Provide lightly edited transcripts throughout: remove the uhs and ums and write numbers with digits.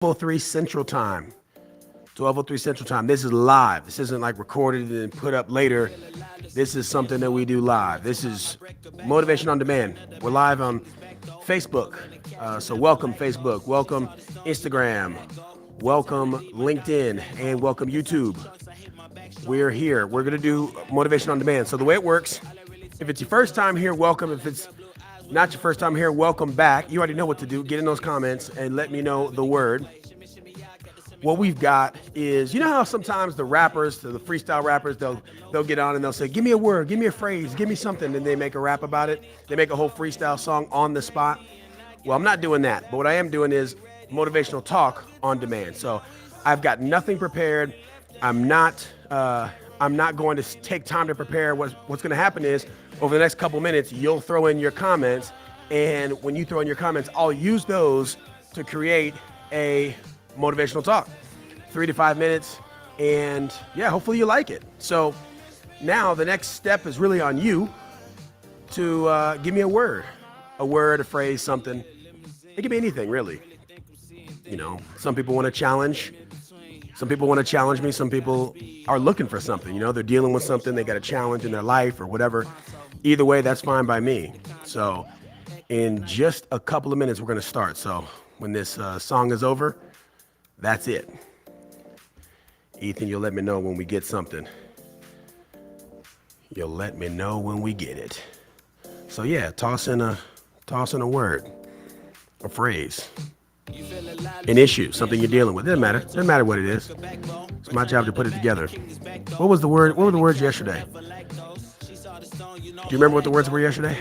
12:03 Central Time. 12:03 Central Time. This is live. This isn't like recorded and put up later. This is something that we do live. This is Motivation on Demand. We're live on Facebook. So welcome Facebook, welcome Instagram, welcome LinkedIn, and welcome YouTube. We're here. We're going to do Motivation on Demand. So the way it works, if it's your first time here, welcome. If it's not your first time here, welcome back. You already know what to do. Get in those comments and let me know the word. What we've got is, you know how sometimes the rappers, the freestyle rappers, they'll get on and they'll say, give me a word, give me a phrase, give me something, and they make a rap about it. They make a whole freestyle song on the spot. Well, I'm not doing that, but what I am doing is motivational talk on demand. So I've got nothing prepared. I'm not going to take time to prepare. What's going to happen is over the next couple minutes, you'll throw in your comments, and when you throw in your comments, I'll use those to create a motivational talk, 3 to 5 minutes, and yeah, hopefully you like it. So now the next step is really on you to give me a word, a phrase, something. It can be anything, really. You know, some people want to challenge. Some people want to challenge me. Some people are looking for something. You know, they're dealing with something. They got a challenge in their life or whatever. Either way, that's fine by me. So in just a couple of minutes, we're going to start. So when this song is over, that's it. Ethan, you'll let me know when we get something. You'll let me know when we get it. So yeah, toss in a word, a phrase, an issue, something you're dealing with. Doesn't matter. Doesn't matter what it is. It's my job to put it together. What was the word? What were the words yesterday? Do you remember what the words were yesterday?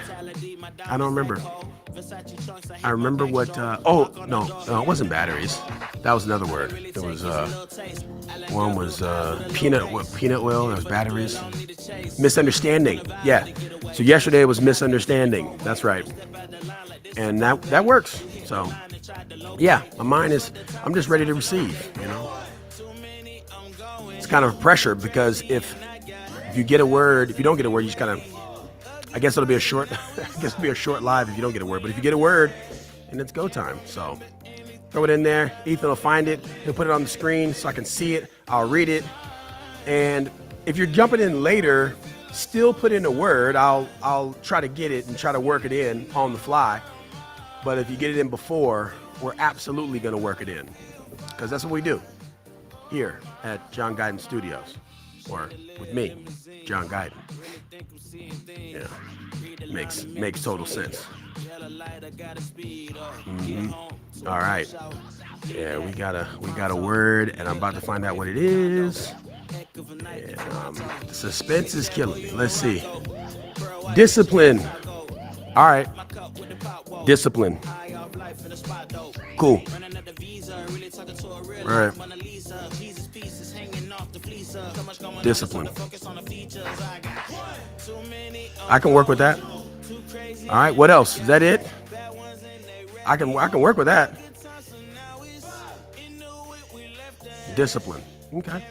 I don't remember. I remember what, no, it wasn't batteries. That was another word. It was, one was peanut oil, that was batteries. Misunderstanding, yeah. So yesterday was misunderstanding, that's right. And that works, so yeah, my mind is, I'm just ready to receive, you know. It's kind of pressure because if you get a word, if you don't get a word, you just kind of, I guess it'll be a short live if you don't get a word. But if you get a word, and it's go time. So throw it in there. Ethan will find it. He'll put it on the screen so I can see it. I'll read it. And if you're jumping in later, still put in a word. I'll try to get it and try to work it in on the fly. But if you get it in before, we're absolutely going to work it in, because that's what we do here at John Guyton Studios, or with me, John Guyton. Yeah, makes total sense. Mm-hmm. All right. Yeah, we got a word, and I'm about to find out what it is. And, the suspense is killing me. Let's see. Discipline. All right. Discipline. Cool. All right. Discipline. I can work with that. All right. What else? Is that it? I can work with that. Discipline. Okay.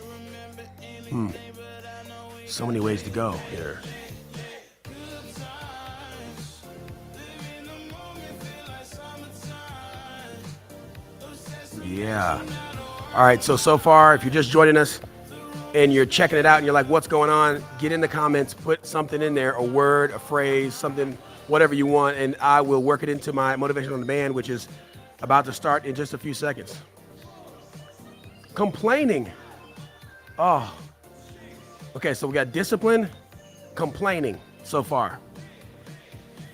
So many ways to go here. Yeah. All right. So far, if you're just joining us and you're checking it out and you're like, what's going on? Get in the comments, put something in there, a word, a phrase, something, whatever you want, and I will work it into my Motivation on Demand, which is about to start in just a few seconds. Complaining. Oh. Okay, so we got discipline, complaining so far.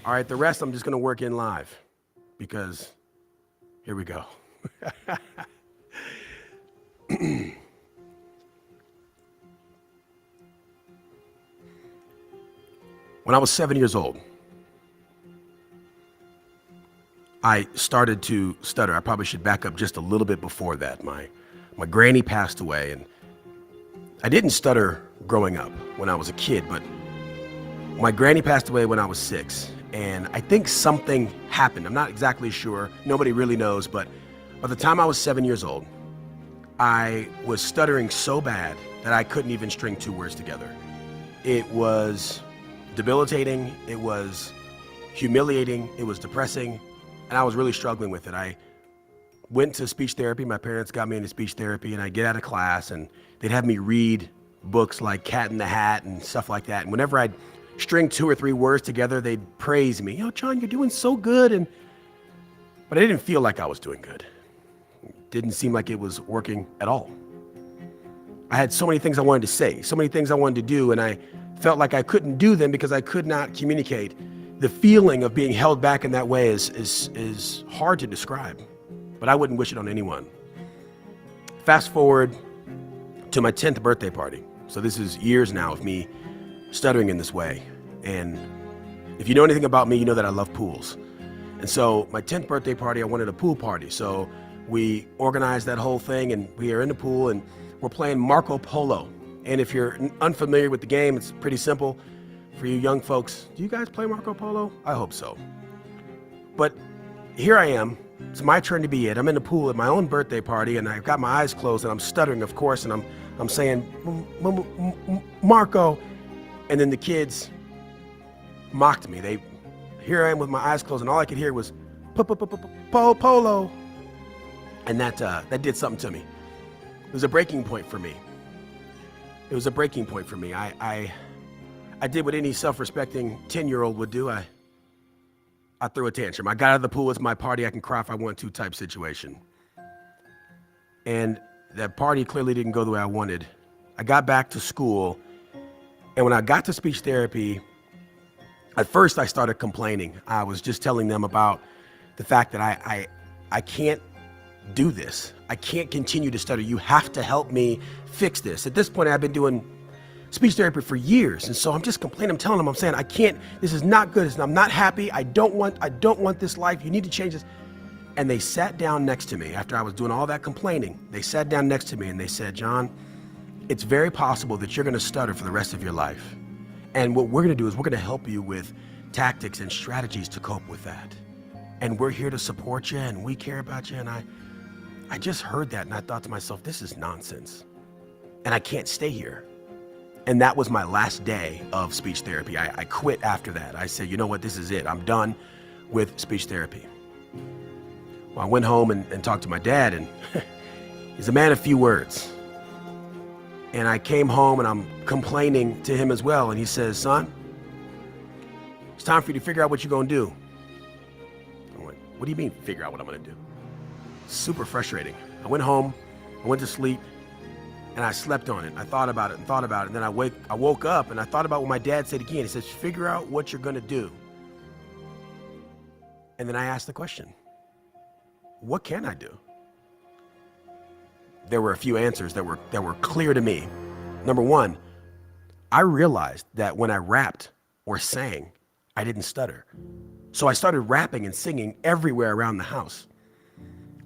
All right, the rest I'm just going to work in live, because here we go. When I was 7 years old, I started to stutter. I probably should back up just a little bit before that. My granny passed away, and I didn't stutter growing up when I was a kid, but my granny passed away when I was 6, and I think something happened. I'm not exactly sure. Nobody really knows, but by the time I was 7 years old, I was stuttering so bad that I couldn't even string 2 words together. It was debilitating, it was humiliating, it was depressing, and I was really struggling with it. went to speech therapy. My parents got me into speech therapy, and I'd get out of class and they'd have me read books like Cat in the Hat and stuff like that. And whenever I'd string 2 or 3 words together, they'd praise me. John, you're doing so good. But I didn't feel like I was doing good. It didn't seem like it was working at all. I had so many things I wanted to say, so many things I wanted to do, and I felt like I couldn't do them because I could not communicate. The feeling of being held back in that way is hard to describe, but I wouldn't wish it on anyone. Fast forward to my 10th birthday party. So this is years now of me stuttering in this way. And if you know anything about me, you know that I love pools. And so my 10th birthday party, I wanted a pool party. So we organized that whole thing, and we are in the pool and we're playing Marco Polo. And if you're unfamiliar with the game, it's pretty simple. For you young folks, do you guys play Marco Polo? I hope so. But here I am. It's my turn to be it. I'm in the pool at my own birthday party, and I've got my eyes closed, and I'm stuttering, of course, and I'm saying, Marco. And then the kids mocked me. Here I am with my eyes closed, and all I could hear was polo. And that did something to me. It was a breaking point for me. I did what any self-respecting 10-year-old would do. I threw a tantrum. I got out of the pool. It's my party. I can cry if I want to type situation. And that party clearly didn't go the way I wanted. I got back to school, and when I got to speech therapy, at first I started complaining. I was just telling them about the fact that I can't do this. I can't continue to stutter. You have to help me fix this. At this point, I've been doing speech therapy for years, and so I'm just complaining. I'm telling them, I'm saying, I can't. This is not good. I'm not happy. I don't want this life. You need to change this. And they sat down next to me after I was doing all that complaining. They sat down next to me and they said, John, it's very possible that you're going to stutter for the rest of your life. And what we're going to do is we're going to help you with tactics and strategies to cope with that. And we're here to support you, and we care about you. And I just heard that, and I thought to myself, this is nonsense. And I can't stay here. And that was my last day of speech therapy. I quit after that. I said, you know what, this is it. I'm done with speech therapy. Well, I went home and talked to my dad, and he's a man of few words. And I came home and I'm complaining to him as well. And he says, son, it's time for you to figure out what you're going to do. I went, what do you mean figure out what I'm going to do? Super frustrating. I went home, I went to sleep, and I slept on it. I thought about it. And then I woke up and I thought about what my dad said again. He says, figure out what you're going to do. And then I asked the question, what can I do? There were a few answers that were clear to me. Number one, I realized that when I rapped or sang, I didn't stutter. So I started rapping and singing everywhere around the house.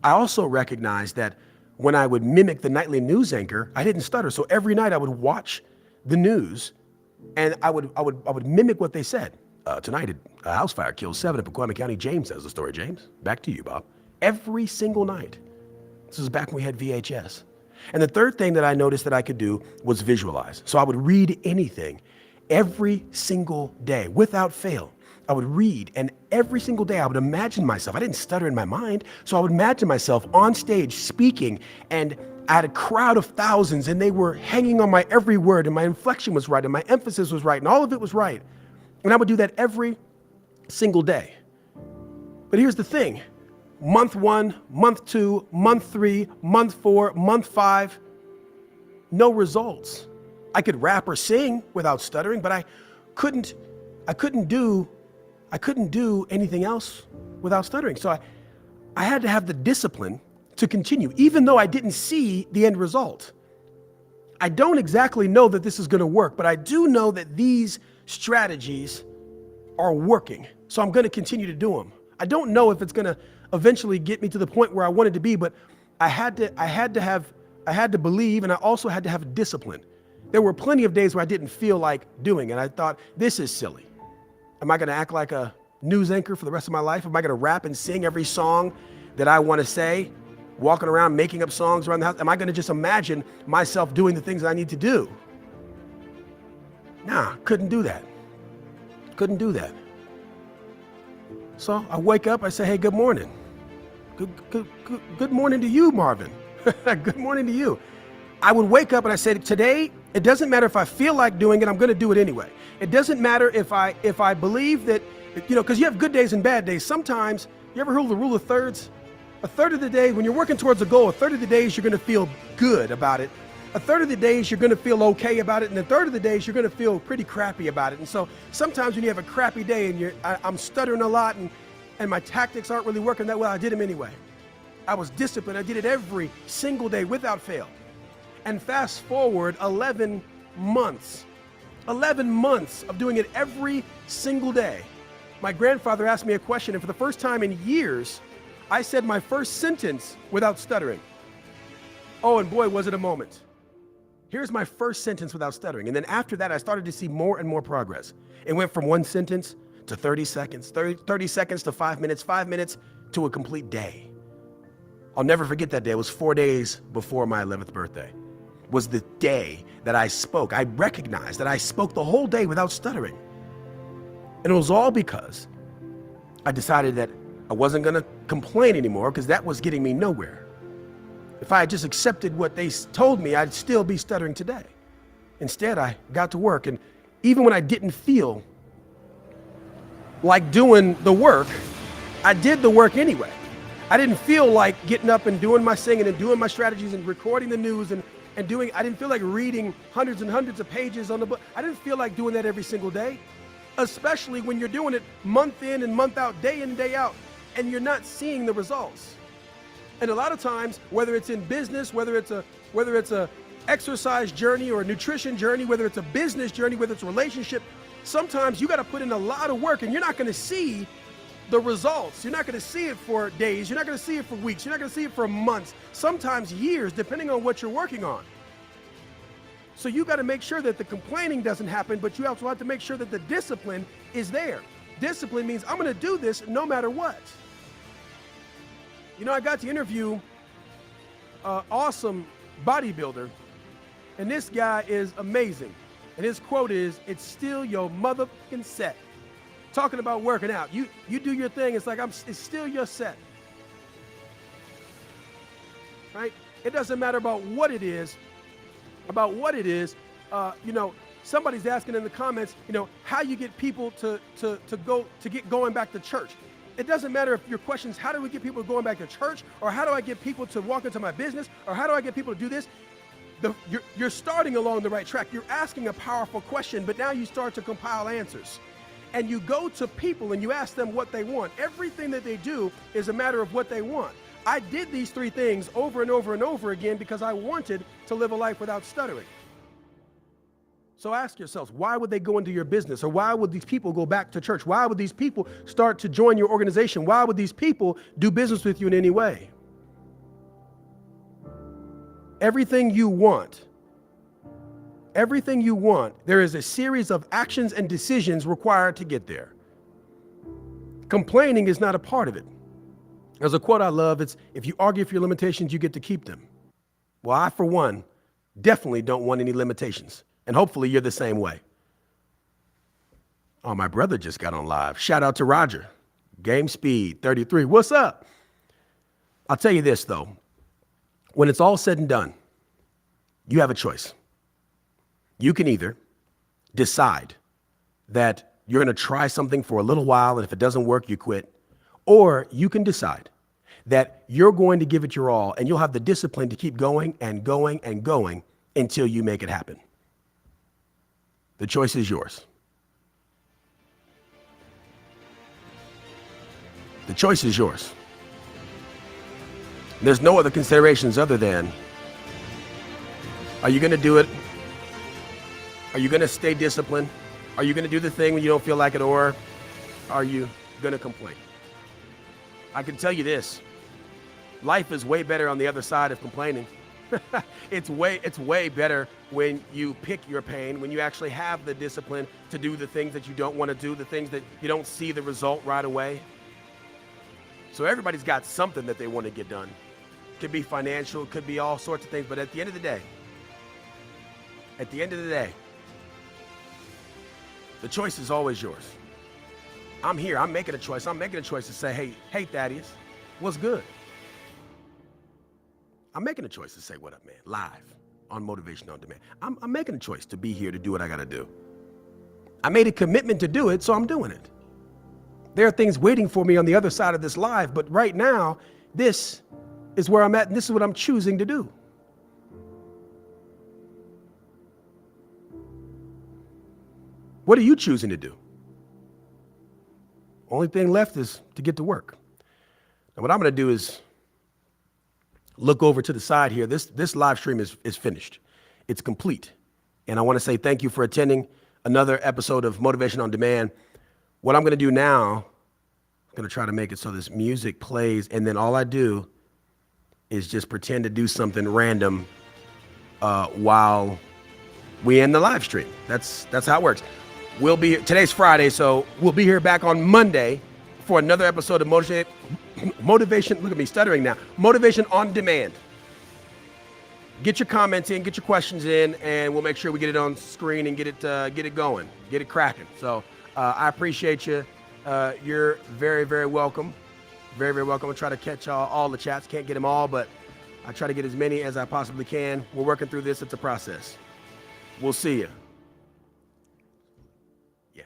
I also recognized that when I would mimic the nightly news anchor, I didn't stutter. So every night I would watch the news and I would mimic what they said. Tonight, a house fire killed 7 in Pacoima County. James has the story. James, back to you, Bob. Every single night. This was back when we had VHS. And the third thing that I noticed that I could do was visualize. So I would read anything every single day without fail. I would read, and every single day I would imagine myself. I didn't stutter in my mind, so I would imagine myself on stage speaking, and I had a crowd of thousands, and they were hanging on my every word, and my inflection was right, and my emphasis was right, and all of it was right. And I would do that every single day. But here's the thing. Month 1, month 2, month 3, month 4, month 5, no results. I could rap or sing without stuttering, but I couldn't do anything else without stuttering. So I had to have the discipline to continue, even though I didn't see the end result. I don't exactly know that this is going to work, but I do know that these strategies are working. So I'm going to continue to do them. I don't know if it's going to eventually get me to the point where I wanted to be, but I had to believe, and I also had to have discipline. There were plenty of days where I didn't feel like doing it. I thought, this is silly. Am I going to act like a news anchor for the rest of my life? Am I going to rap and sing every song that I want to say, walking around making up songs around the house? Am I going to just imagine myself doing the things I need to do? Nah, couldn't do that. Couldn't do that. So I wake up, I say, hey, good morning. Good morning to you, Marvin. Good morning to you. I would wake up and I said, today, it doesn't matter if I feel like doing it, I'm going to do it anyway. It doesn't matter if I believe that, because you have good days and bad days. Sometimes, you ever heard of the rule of thirds? A third of the day, when you're working towards a goal, a third of the days you're going to feel good about it. A third of the days you're going to feel okay about it, and a third of the days you're going to feel pretty crappy about it. And so sometimes when you have a crappy day and I'm stuttering a lot and my tactics aren't really working that well, I did them anyway. I was disciplined. I did it every single day without fail. And fast forward 11 months of doing it every single day. My grandfather asked me a question, and for the first time in years, I said my first sentence without stuttering. Oh, and boy, was it a moment. Here's my first sentence without stuttering. And then after that, I started to see more and more progress. It went from one sentence to 30 seconds, 30 seconds to 5 minutes, 5 minutes to a complete day. I'll never forget that day. It was 4 days before my 11th birthday. It was the day that I spoke. I recognized that I spoke the whole day without stuttering. And it was all because I decided that I wasn't going to complain anymore, because that was getting me nowhere. If I had just accepted what they told me, I'd still be stuttering today. Instead, I got to work, and even when I didn't feel like doing the work, I did the work anyway. I didn't feel like getting up and doing my singing and doing my strategies and recording the news and I didn't feel like reading hundreds and hundreds of pages on the book. I didn't feel like doing that every single day, especially when you're doing it month in and month out, day in and day out, and you're not seeing the results. And a lot of times, whether it's in business, whether it's a exercise journey or a nutrition journey, whether it's a business journey, whether it's a relationship, sometimes you got to put in a lot of work, and you're not going to see the results. You're not going to see it for days. You're not going to see it for weeks. You're not going to see it for months, sometimes years, depending on what you're working on. So you got to make sure that the complaining doesn't happen, but you also have to make sure that the discipline is there. Discipline means I'm going to do this no matter what. I got to interview an awesome bodybuilder, and this guy is amazing. And his quote is, "It's still your motherfucking set." Talking about working out. You do your thing, it's like it's still your set. Right? It doesn't matter about what it is. Somebody's asking in the comments, how you get people to get going back to church. It doesn't matter if your question is, how do we get people going back to church? Or how do I get people to walk into my business? Or how do I get people to do this? You're starting along the right track. You're asking a powerful question, but now you start to compile answers. And you go to people and you ask them what they want. Everything that they do is a matter of what they want. I did these 3 things over and over and over again because I wanted to live a life without stuttering. So ask yourselves, why would they go into your business? Or why would these people go back to church? Why would these people start to join your organization? Why would these people do business with you in any way? Everything you want, there is a series of actions and decisions required to get there. Complaining is not a part of it. There's a quote I love. It's, if you argue for your limitations, you get to keep them. Well, I, for one, definitely don't want any limitations. And hopefully you're the same way. Oh, my brother just got on live. Shout out to Roger. Game Speed 33. What's up? I'll tell you this, though. When it's all said and done, you have a choice. You can either decide that you're going to try something for a little while, and if it doesn't work, you quit. Or you can decide that you're going to give it your all, and you'll have the discipline to keep going and going and going until you make it happen. The choice is yours. The choice is yours. There's no other considerations other than, are you going to do it? Are you going to stay disciplined? Are you going to do the thing when you don't feel like it? Or are you going to complain? I can tell you this, life is way better on the other side of complaining. It's way better when you pick your pain, when you actually have the discipline to do the things that you don't want to do, the things that you don't see the result right away. So everybody's got something that they want to get done. Could be financial, could be all sorts of things, but at the end of the day, the choice is always yours. I'm here, I'm making a choice. I'm making a choice to say, hey Thaddeus, what's good? I'm making a choice to say what up, man, live on Motivation on Demand. I'm making a choice to be here to do what I got to do. I made a commitment to do it, so I'm doing it. There are things waiting for me on the other side of this live, but right now, this is where I'm at, and this is what I'm choosing to do. What are you choosing to do? Only thing left is to get to work. And what I'm going to do is look over to the side here. This live stream is finished. It's complete. And I want to say thank you for attending another episode of Motivation on Demand. What I'm going to do now, I'm going to try to make it so this music plays, and then all I do is just pretend to do something random while we end the live stream. That's how it works. Today's Friday, so we'll be here back on Monday for another episode of Motivation. Look at me stuttering now. Motivation on Demand. Get your comments in, get your questions in, and we'll make sure we get it on screen and get it going, get it cracking. So I appreciate you. You're very, very welcome. Very, very welcome. I'll try to catch all the chats. Can't get them all, but I try to get as many as I possibly can. We're working through this. It's a process. We'll see you. Yeah.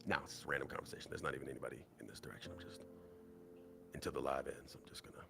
Now it's just a random conversation. There's not even anybody in this direction. I'm just until the live ends. I'm just gonna.